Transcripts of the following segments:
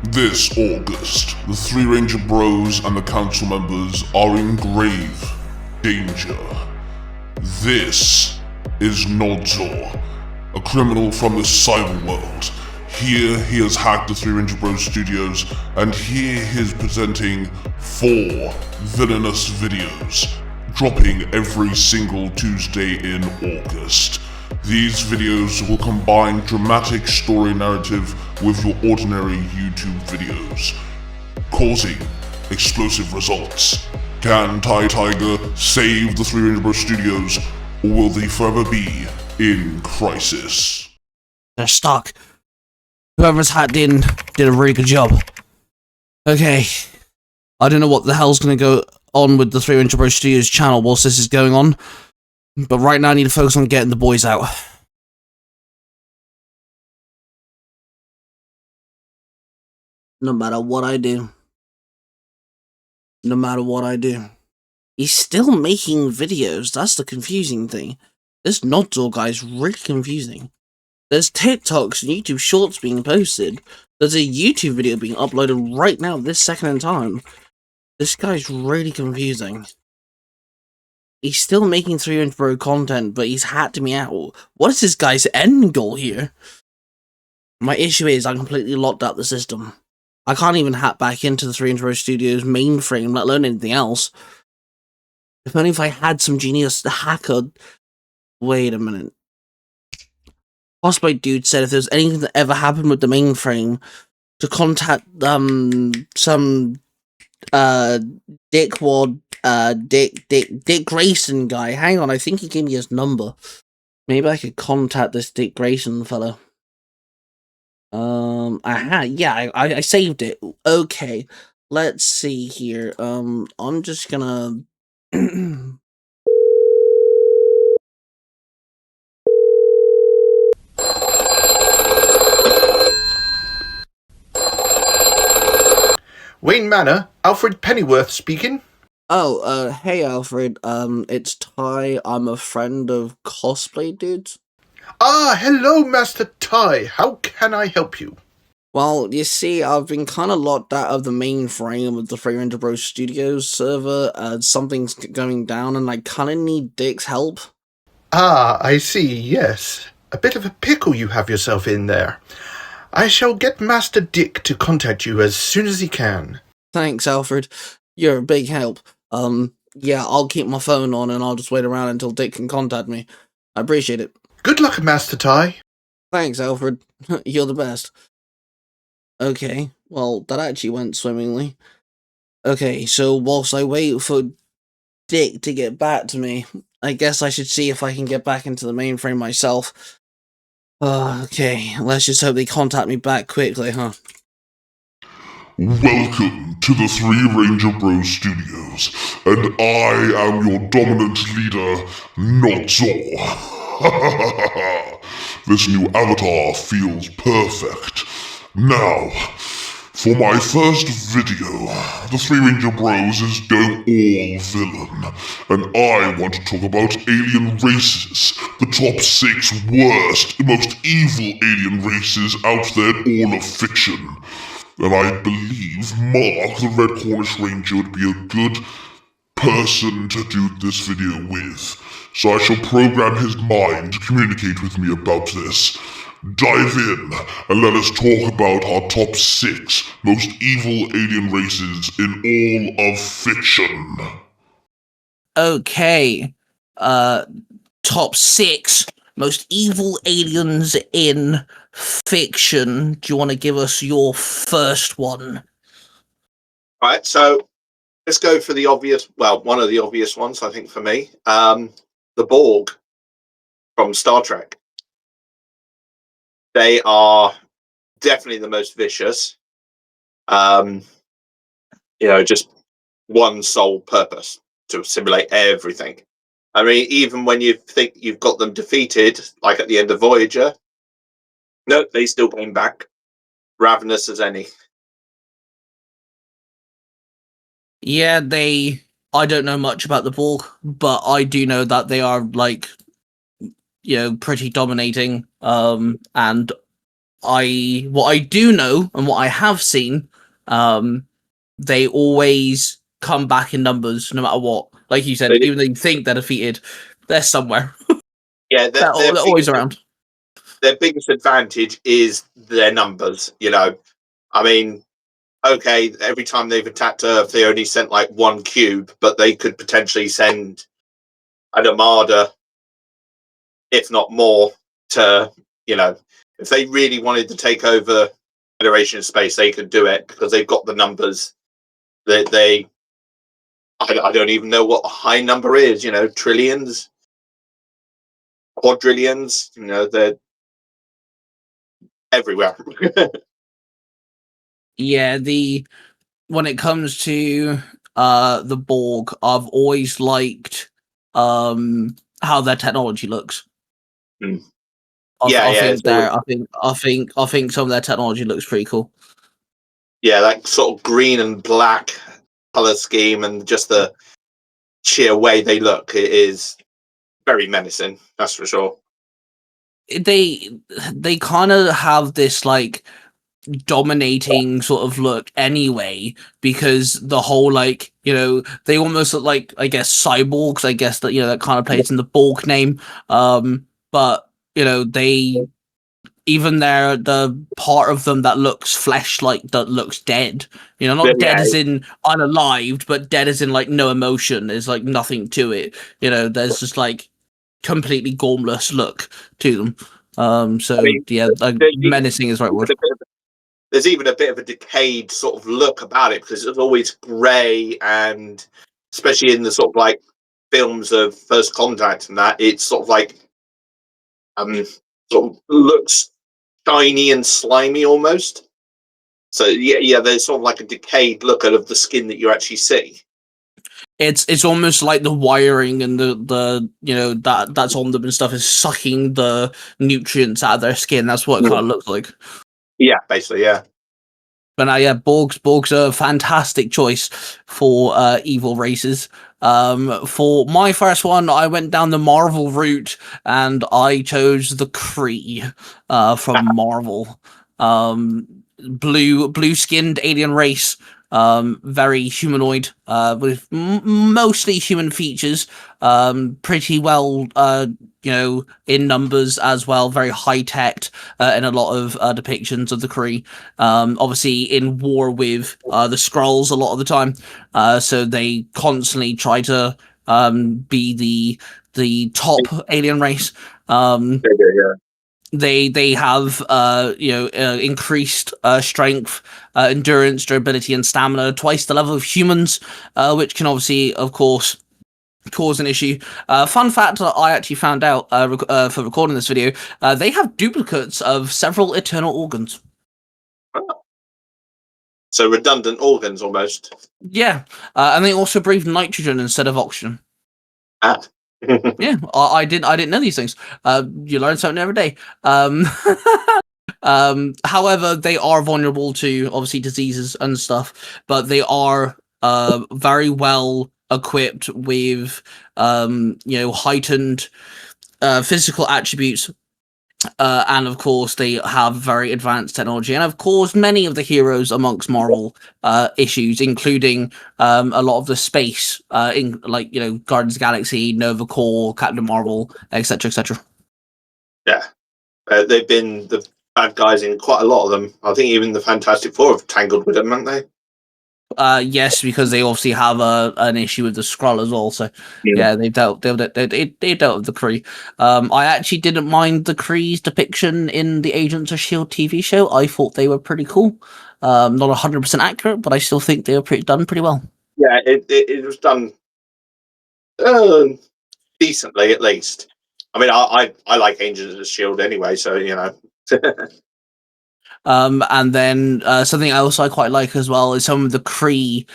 This August, the three Ranger Bros and the council members are in grave danger. This is Nodzor, a criminal from the cyber world. Here he has hacked the Three Ranger Bros studios, and here he is presenting 4 villainous videos, dropping every single Tuesday in August. These videos will combine dramatic story narrative with your ordinary YouTube videos, causing explosive results. Can Tai Tiger save the Three Ranger Bros studios, or will they forever be in crisis? They're stuck. Whoever's hacked in did a really good job. Okay. I don't know what the hell's gonna go on with the Three Ranger Bros Studios channel whilst this is going on, but right now I need to focus on getting the boys out. No matter what I do. He's still making videos. That's the confusing thing. This Nodzor guy is really confusing. There's TikToks and YouTube shorts being posted. There's a YouTube video being uploaded right now, this second in time. This guy's really confusing. He's still making 300 Bro content, but he's hacked me out. What is this guy's end goal here? My issue is I'm completely locked out the system. I can't even hack back into the 300 Bro Studios mainframe, let alone anything else. If only if I had some genius hacker... Wait a minute. Cosplay Dude said if there's anything that ever happened with the mainframe, to contact some Dick Grayson guy. Hang on, I think he gave me his number. Maybe I could contact this Dick Grayson fellow. I saved it. Okay, let's see here. I'm just gonna. Wayne Manor, Alfred Pennyworth speaking. Oh, hey Alfred, it's Ty. I'm a friend of Cosplay Dudes. Ah, hello, Master Tai. How can I help you? Well, you see, I've been kind of locked out of the mainframe of the Three Ranger Bros Studios server. Something's going down, and I kind of need Dick's help. Ah, I see, yes. A bit of a pickle you have yourself in there. I shall get Master Dick to contact you as soon as he can. Thanks, Alfred. You're a big help. Yeah, I'll keep my phone on and I'll just wait around until Dick can contact me. I appreciate it. Good luck, Master Tai. Thanks, Alfred. You're the best. Okay, well, that actually went swimmingly. Okay, so whilst I wait for Dick to get back to me, I guess I should see if I can get back into the mainframe myself. Okay, let's just hope they contact me back quickly, huh? Welcome to the Three Ranger Bros Studios, and I am your dominant leader, Nodzor. This new avatar feels perfect. Now, for my first video, the Three Ranger Bros is going all villain, and I want to talk about alien races, the top 6 worst, most evil alien races out there in all of fiction. And I believe Mark, the Red Cornish Ranger, would be a good person to do this video with. So I shall program his mind to communicate with me about this. Dive in and let us talk about our top 6 most evil alien races in all of fiction. Okay, top 6 most evil aliens in fiction. Do you want to give us your first one? Right, so let's go for the obvious, well, one of the obvious ones, I think, for me. The Borg from Star Trek. They are definitely the most vicious. Just one sole purpose, to assimilate everything. I mean, even when you think you've got them defeated, like at the end of Voyager, no, they still came back, ravenous as any. Yeah, I don't know much about the Borg, but I do know that they are, like, pretty dominating. And what I do know and what I have seen, they always come back in numbers no matter what. Like you said, even though you think they're defeated, they're somewhere. Yeah, they're always around. Their biggest advantage is their numbers. I mean, okay, every time they've attacked Earth, they only sent like one cube, but they could potentially send an armada, if not more, to, if they really wanted to take over Federation space, they could do it because they've got the numbers. I don't even know what a high number is, trillions, quadrillions, they're everywhere. Yeah, when it comes to the Borg, I've always liked how their technology looks. Mm. I think some of their technology looks pretty cool. Yeah, that sort of green and black color scheme and just the sheer way they look, it is very menacing, that's for sure. They kind of have this like dominating sort of look anyway, because the whole they almost look like, I guess, cyborgs. I guess that that kind of plays in the Borg name. But they, even the part of them that looks flesh-like, that looks dead. Not dead as in unalived, but dead as in like no emotion. There's like nothing to it. There's just like completely gormless look to them. Menacing is the right word. There's even a bit of a decayed sort of look about it because it's always grey, and especially in the sort of like films of First Contact and that, it's sort of like sort of looks shiny and slimy almost. So yeah, there's sort of like a decayed look of the skin that you actually see. It's almost like the wiring and the that's on them and stuff is sucking the nutrients out of their skin. That's what it kind of looks like. Yeah, basically, yeah. But Borg's a fantastic choice for evil races. For my first one, I went down the Marvel route and I chose the Kree from Marvel. Blue-skinned alien race, very humanoid, with mostly human features, pretty well, in numbers as well, very high-tech, in a lot of depictions of the Kree. Obviously in war with the Skrulls a lot of the time, so they constantly try to be the top alien race. They have increased strength, endurance, durability, and stamina, twice the level of humans, which can obviously, of course, cause an issue. Fun fact that I actually found out for recording this video: they have duplicates of several internal organs. So redundant organs, almost. Yeah, and they also breathe nitrogen instead of oxygen. Yeah, I didn't know these things. You learn something every day. However, they are vulnerable to obviously diseases and stuff, but they are very well equipped with heightened physical attributes. And of course, they have very advanced technology, and of course, many of the heroes amongst Marvel issues, including a lot of the space, in Guardians of the Galaxy, Nova Corps, Captain Marvel, etc., etc. Yeah, they've been the bad guys in quite a lot of them. I think even the Fantastic Four have tangled with them, haven't they? Yes, because they obviously have an issue with the Skrull as well. So yeah, they dealt with the Kree. I actually didn't mind the Kree's depiction in the Agents of S.H.I.E.L.D. TV show. I thought they were pretty cool. Not 100% accurate, but I still think they were done pretty well. Yeah, it was done decently, at least. I mean, I like Agents of S.H.I.E.L.D. anyway, so And then something else I quite like as well is some of the Kree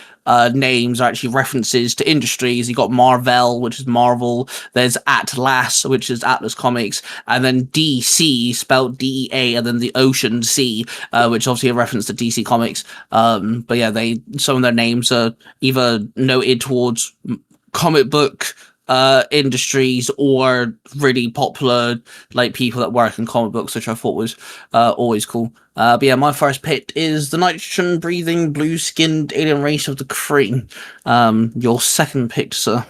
names are actually references to industries. You got Marvel, which is Marvel. There's Atlas, which is Atlas Comics, and then DC, spelled DEA, and then the Ocean Sea, which is obviously a reference to DC Comics. But yeah, some of their names are either noted towards comic book industries or really popular like people that work in comic books, which I thought was always cool. But yeah, my first pick is the nitrogen breathing blue skinned alien race of the Kree. Your second pick, sir.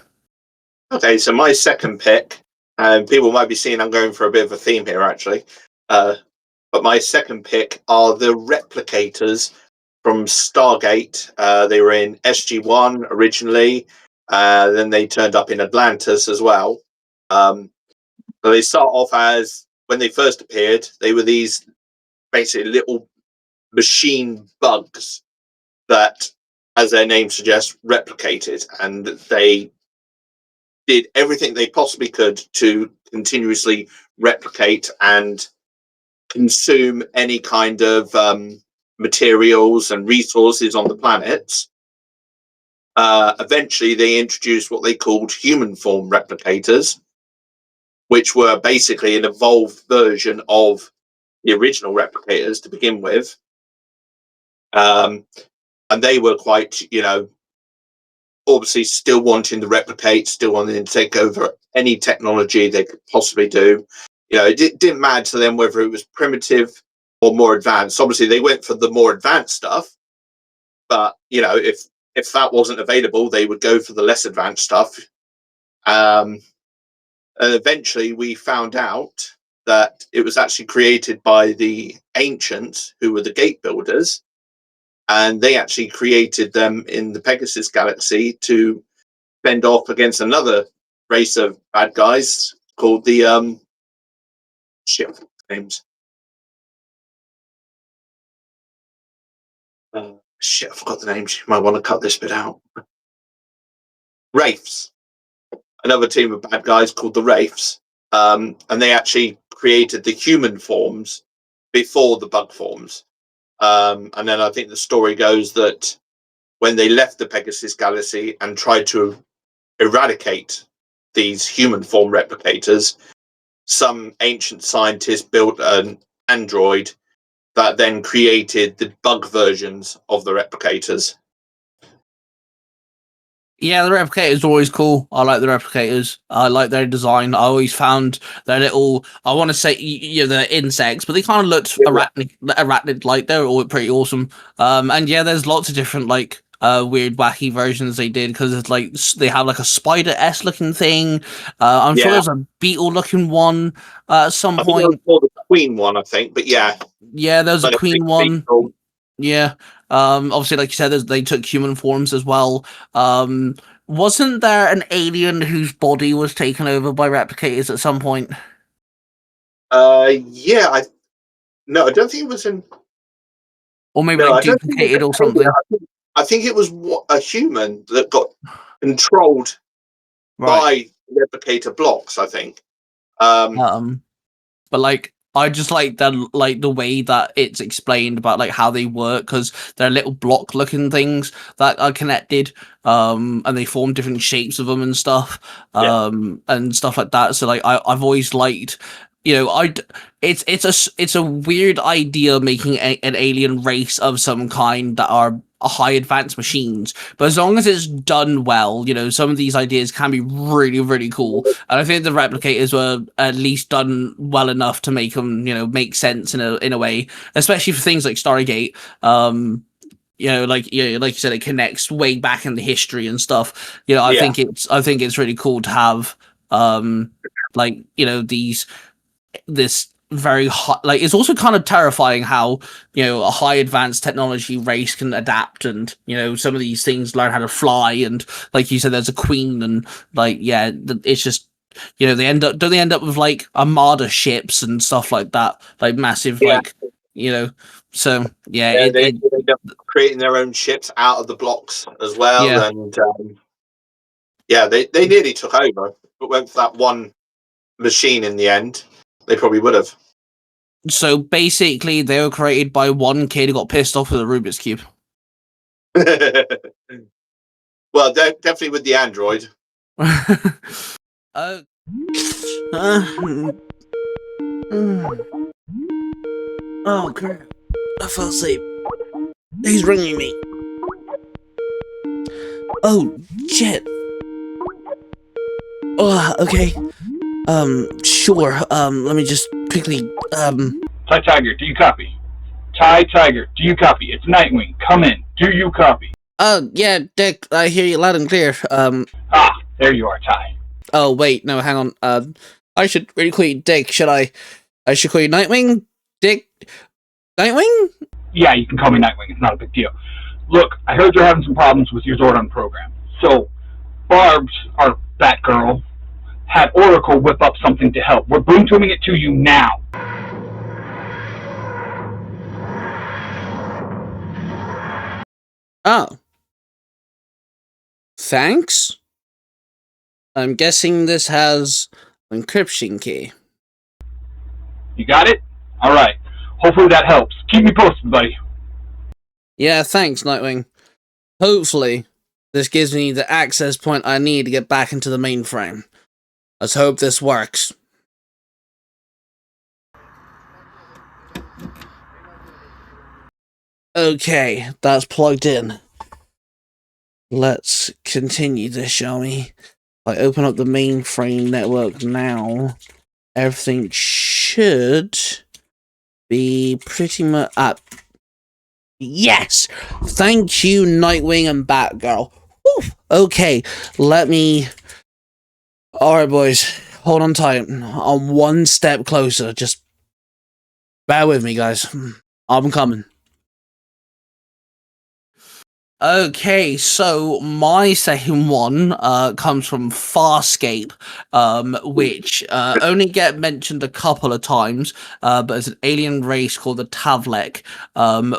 Okay, so my second pick, and people might be seeing I'm going for a bit of a theme here actually, but my second pick are the replicators from Stargate. They were in SG-1 originally, then they turned up in Atlantis as well. So they start off as, when they first appeared, they were these basically little machine bugs that, as their name suggests, replicated, and they did everything they possibly could to continuously replicate and consume any kind of materials and resources on the planets. Eventually, they introduced what they called human form replicators, which were basically an evolved version of the original replicators to begin with. And they were quite, obviously still wanting to replicate, still wanting to take over any technology they could possibly do. It didn't matter to them whether it was primitive or more advanced. Obviously, they went for the more advanced stuff, but if that wasn't available, they would go for the less advanced stuff. And eventually, we found out that it was actually created by the ancients, who were the gate builders, and they actually created them in the Pegasus galaxy to fend off against another race of bad guys called the names. I forgot the names. You might want to cut this bit out. Wraiths. Another team of bad guys called the Wraiths. And they actually created the human forms before the bug forms. And then I think the story goes that when they left the Pegasus galaxy and tried to eradicate these human form replicators, some ancient scientist built an android that then created the bug versions of the replicators. Yeah, the replicators are always cool. I like the replicators. I like their design. I always found their little, I want to say, they're insects, but they kind of looked arachnid-like. They're all pretty awesome. And yeah, there's lots of different, weird, wacky versions they did, because it's like, they have like a spider-esque looking thing. I'm sure there's a beetle-looking one at some point. The queen one, I think, but yeah. Yeah, there's a queen one. Beetle. Yeah. Obviously, like you said, they took human forms as well. Wasn't there an alien whose body was taken over by replicators at some point? Yeah. I don't think it was in. Or maybe duplicated or something. I think it was a human that got controlled by replicator blocks, I think. But I just like the way that it's explained about how they work, because they're little block looking things that are connected, and they form different shapes of them and stuff, and stuff like that. So I've always liked, it's a weird idea making an alien race of some kind that are high advanced machines, but as long as it's done well, some of these ideas can be really, really cool. And I think the replicators were at least done well enough to make them, make sense in a way, especially for things like Stargate. Like you said, it connects way back in the history and stuff. I think it's really cool to have this very high, it's also kind of terrifying how a high advanced technology race can adapt, and some of these things learn how to fly, and like you said, there's a queen, and it's just don't they end up with armada ships and stuff like that, massive so they end up creating their own ships out of the blocks as well. And they nearly took over, but went for that one machine in the end. They probably would have. So basically, they were created by one kid who got pissed off with a Rubik's Cube. Well, definitely with the android. Oh, crap. I fell asleep. He's ringing me. Oh, shit. Okay. Sure. Let me just quickly, Tai Tiger, do you copy? Tai Tiger, do you copy? It's Nightwing. Come in. Do you copy? Yeah, Dick, I hear you loud and clear. Ah, there you are, Tai. Oh, wait, no, hang on. I should really call you Dick, should I? I should call you Nightwing? Dick? Nightwing? Yeah, you can call me Nightwing. It's not a big deal. Look, I heard you're having some problems with your Zordon program. So, Barb's, our Batgirl, had Oracle whip up something to help. We're boom-tooming it to you now. Oh. Thanks? I'm guessing this has an encryption key. You got it? Alright. Hopefully that helps. Keep me posted, buddy. Yeah, thanks, Nightwing. Hopefully, this gives me the access point I need to get back into the mainframe. Let's hope this works. Okay, that's plugged in. Let's continue this, shall we? If I open up the mainframe network now, everything should be pretty much up. Yes! Thank you, Nightwing and Batgirl. Whew. Okay, let me... Alright, boys. Hold on tight. I'm one step closer. Just bear with me, guys. I'm coming. Okay, so my second one comes from Farscape, which only get mentioned a couple of times, but it's an alien race called the Tavlek,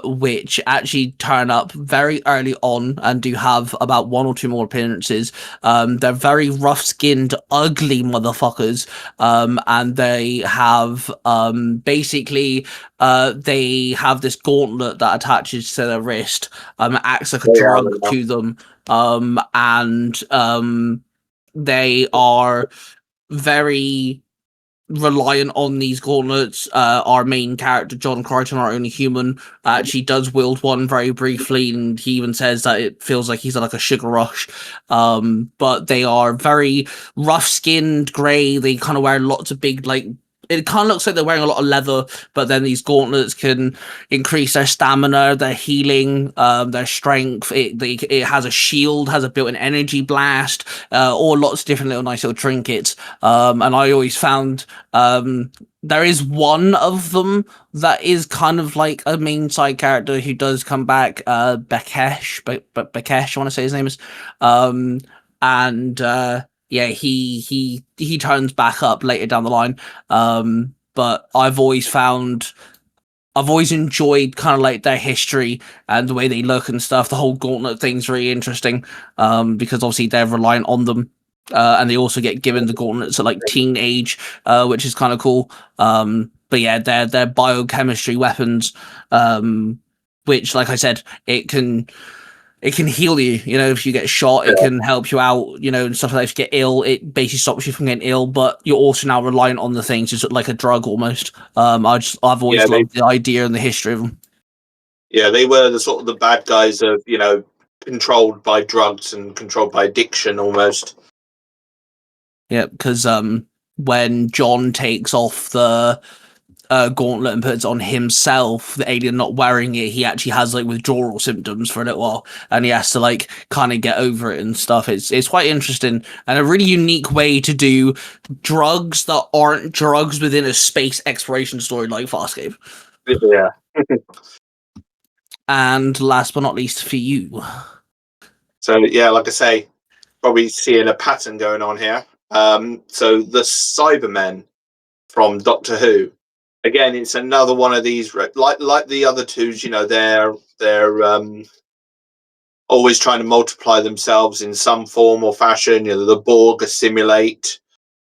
which actually turn up very early on and do have about one or two more appearances. They're very rough-skinned, ugly motherfuckers, and they have basically they have this gauntlet that attaches to their wrist. It acts like a drug to them, and they are very reliant on these gauntlets. Our main character, John Crichton, our only human, actually does wield one very briefly, and he even says that it feels like he's like a sugar rush. But they are very rough-skinned, grey. They kind of wear lots of big, like, it kind of looks like they're wearing a lot of leather, but then these gauntlets can increase their stamina, their healing, their strength. It has a shield, has a built-in energy blast, or lots of different little nice little trinkets. And I always found there is one of them that is kind of like a main side character who does come back, Bekesh, Bekesh, I want to say his name is, yeah, he turns back up later down the line. But I've always enjoyed kind of like their history and the way they look and stuff. The whole gauntlet thing's really interesting, because obviously they're reliant on them. And they also get given the gauntlets at like teen age, which is kind of cool. But yeah, they're biochemistry weapons, which, like I said, it can heal you, if you get shot, it can help you out, and stuff like that. If you get ill, it basically stops you from getting ill, but you're also now reliant on the things. It's like a drug almost. I've always loved the idea and the history of them. Yeah, they were the sort of the bad guys of, controlled by drugs and controlled by addiction almost. Yeah, because when John takes off the gauntlet and puts it on himself, the alien not wearing it, he actually has like withdrawal symptoms for a little while, and he has to like kind of get over it and stuff. It's quite interesting and a really unique way to do drugs that aren't drugs within a space exploration story like Farscape. Yeah. And last but not least for you. So yeah, like I say, probably seeing a pattern going on here. So the Cybermen from Doctor Who. Again, it's another one of these, like the other twos. They're always trying to multiply themselves in some form or fashion. The Borg assimilate,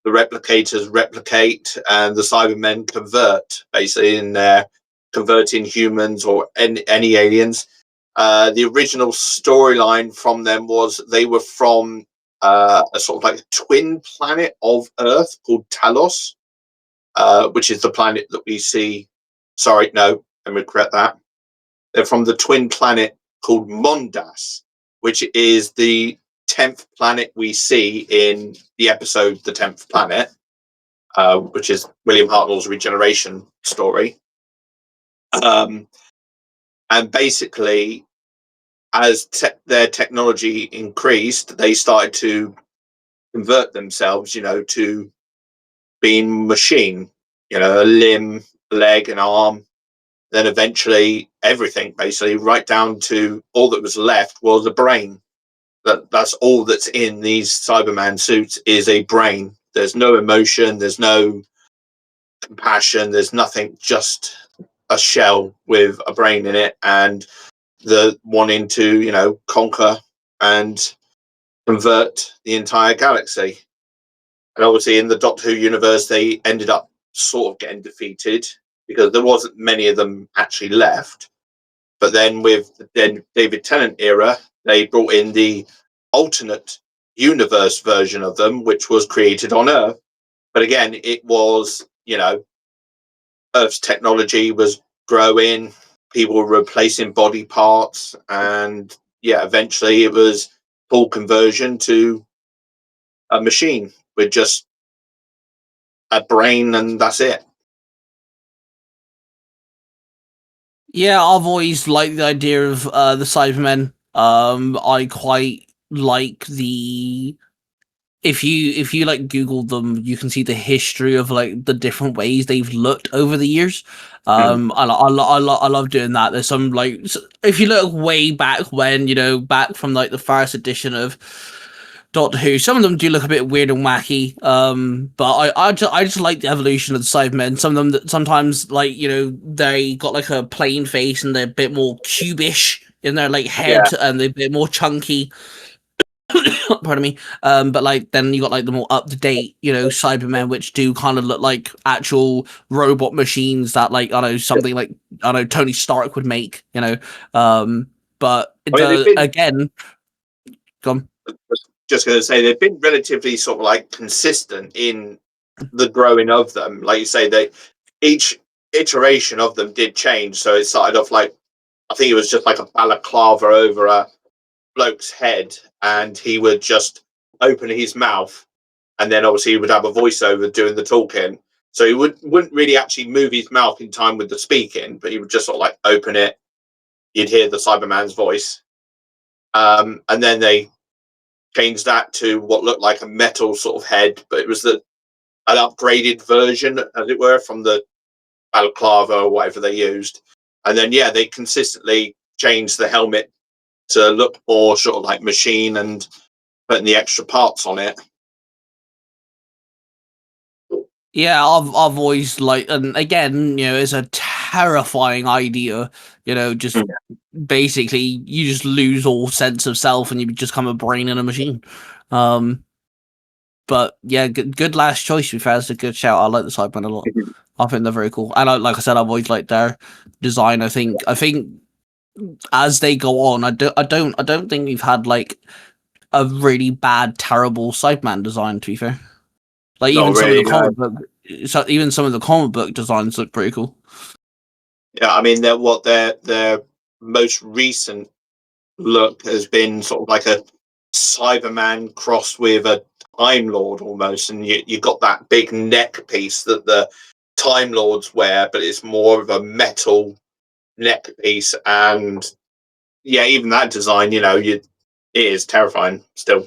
the replicators replicate, and the Cybermen convert, basically, in their converting humans or any aliens. The original storyline from them was they were from a sort of like twin planet of Earth called Talos. Which is the planet that we see. Sorry, no, let me correct that. They're from the twin planet called Mondas, which is the 10th planet we see in the episode The 10th Planet, which is William Hartnell's regeneration story. And basically, as their technology increased, they started to convert themselves, to being machine, a limb, leg, an arm. Then eventually everything, basically, right down to all that was left was a brain. That's all that's in these Cyberman suits is a brain. There's no emotion, there's no compassion, there's nothing, just a shell with a brain in it, and the wanting to, conquer and convert the entire galaxy. And obviously in the Doctor Who universe, they ended up sort of getting defeated because there wasn't many of them actually left. But then with the David Tennant era, they brought in the alternate universe version of them, which was created on Earth. But again, it was, Earth's technology was growing, people were replacing body parts, and eventually it was full conversion to a machine with just a brain, and that's it. Yeah, I've always liked the idea of the Cybermen. I quite like the if you like Google them, you can see the history of like the different ways they've looked over the years. I love doing that. There's some like if you look way back when back from like the first edition of Doctor Who, some of them do look a bit weird and wacky. But I just like the evolution of the Cybermen. Some of them that sometimes like they got like a plain face and they're a bit more cubish in their like head and they're a bit more chunky. Pardon me. But like then you got like the more up to date, Cybermen, which do kind of look like actual robot machines that like something like Tony Stark would make, But again, go on. Just going to say they've been relatively sort of like consistent in the growing of them. Like you say, each iteration of them did change. So it started off like, I think it was just like a balaclava over a bloke's head, and he would just open his mouth, and then obviously he would have a voiceover doing the talking. So he wouldn't really actually move his mouth in time with the speaking, but he would just sort of like open it. You'd hear the Cyberman's voice. And then they changed that to what looked like a metal sort of head, but it was an upgraded version, as it were, from the balaclava or whatever they used. And then they consistently changed the helmet to look more sort of like machine and putting the extra parts on it. Yeah, I've always liked, and again, it's a terrifying idea. Just basically you just lose all sense of self and you just become a brain in a machine. But yeah, good last choice. To be fair, it's a good shout. I like the Cybermen a lot. I think they're very cool, and like I said, I've always liked their design. I think as they go on, I don't think we've had like a really bad, terrible Cyberman design. To be fair. Like even some of the comic book designs look pretty cool. Yeah, I mean their most recent look has been sort of like a Cyberman crossed with a Time Lord almost, and you got that big neck piece that the Time Lords wear, but it's more of a metal neck piece, and even that design, it is terrifying still.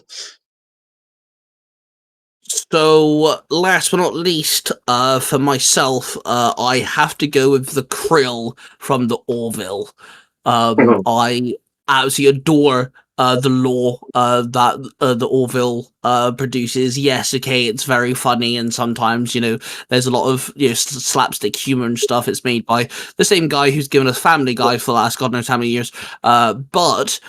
So, last but not least, for myself, I have to go with the Krill from the Orville. I absolutely adore the lore that the Orville produces. Yes, okay, it's very funny, and sometimes there's a lot of slapstick humor and stuff. It's made by the same guy who's given us Family Guy for the last God knows how many years. But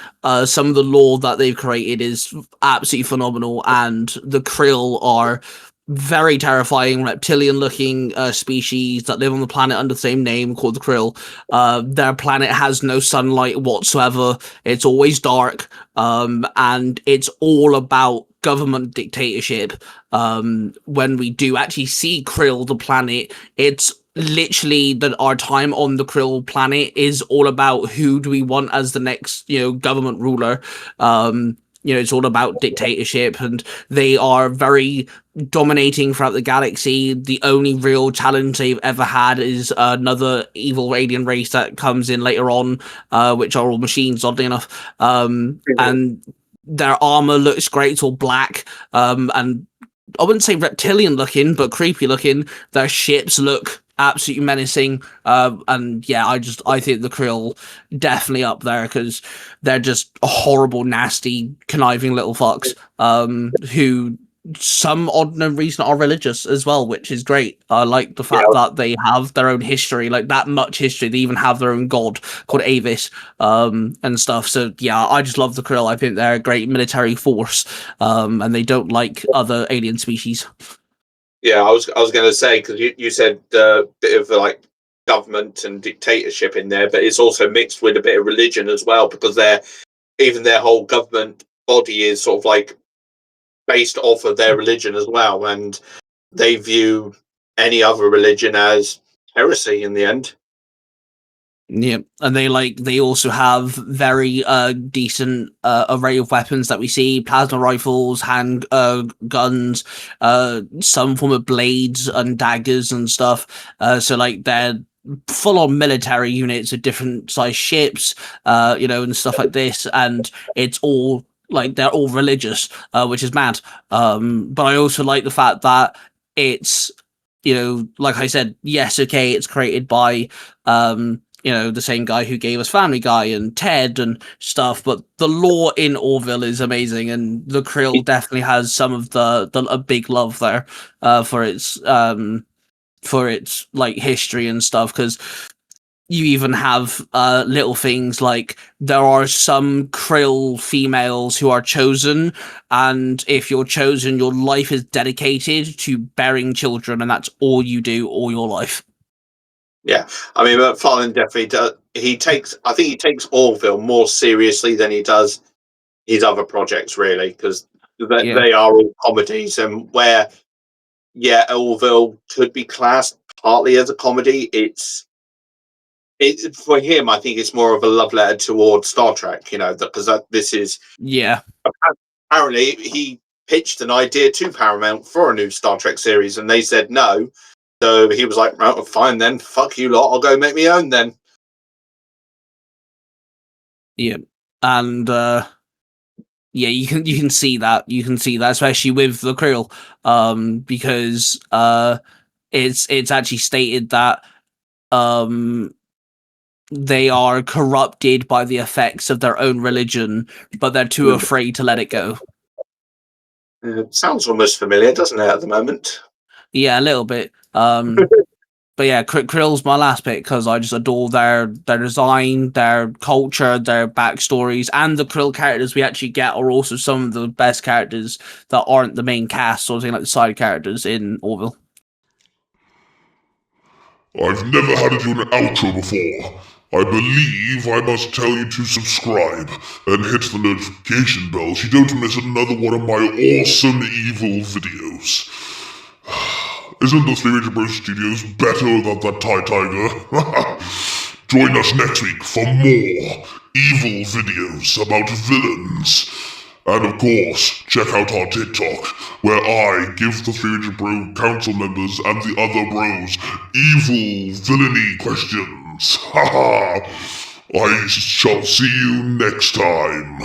some of the lore that they've created is absolutely phenomenal, and the Krill are very terrifying reptilian-looking species that live on the planet under the same name called the Krill. Their planet has no sunlight whatsoever. It's always dark, and it's all about government dictatorship. When we do actually see Krill, the planet, it's literally that our time on the Krill planet is all about who do we want as the next, government ruler. it's all about dictatorship, and they are very dominating throughout the galaxy. The only real challenge they've ever had is another evil alien race that comes in later on, which are all machines, oddly enough. And their armor looks great, it's all black, and I wouldn't say reptilian looking, but creepy looking. Their ships look absolutely menacing, and yeah, I think the Krill definitely up there because they're just horrible, nasty, conniving little fucks, who some odd no reason are religious as well, which is great. I like the fact that they have their own history, like that much history. They even have their own god called Avis, and stuff. So yeah, I just love the Krill. I think they're a great military force, and they don't like other alien species. Yeah, I was going to say, because you said a bit of like government and dictatorship in there, but it's also mixed with a bit of religion as well, because even their whole government body is sort of like based off of their religion as well, and they view any other religion as heresy in the end. Yeah, and they also have very decent array of weapons that we see: plasma rifles, hand guns, some form of blades and daggers and stuff. So like they're full on military units of different size ships, and stuff like this, and it's all like they're all religious, which is mad. But I also like the fact that it's, like I said, yes, okay, it's created by the same guy who gave us Family Guy and Ted and stuff, but the lore in Orville is amazing, and the Krill definitely has some of a big love there for its like history and stuff, because you even have little things like there are some Krill females who are chosen, and if you're chosen, your life is dedicated to bearing children, and that's all you do all your life. Yeah, I mean, McFarlane definitely does. I think he takes Orville more seriously than he does his other projects, really, because they are all comedies, and where, Orville could be classed partly as a comedy. It's for him. I think it's more of a love letter towards Star Trek, because this is apparently he pitched an idea to Paramount for a new Star Trek series, and they said no. So he was like, oh, fine then, fuck you lot, I'll go make my own then. Yeah, and you can see that. You can see that, especially with the Krill, because it's actually stated that they are corrupted by the effects of their own religion, but they're too afraid to let it go. It sounds almost familiar, doesn't it, at the moment? Yeah, a little bit. But yeah, Krill's my last pick because I just adore their design, their culture, their backstories, and the Krill characters we actually get are also some of the best characters that aren't the main cast, or something like the side characters in Orville. I've never had to do an outro before. I believe I must tell you to subscribe and hit the notification bell so you don't miss another one of my awesome evil videos. Isn't the 3 Ranger Bros Studios better without that Tai Tiger? Join us next week for more evil videos about villains. And of course, check out our TikTok, where I give the 3 Ranger Bro Council members and the other bros evil villainy questions. Haha! I shall see you next time.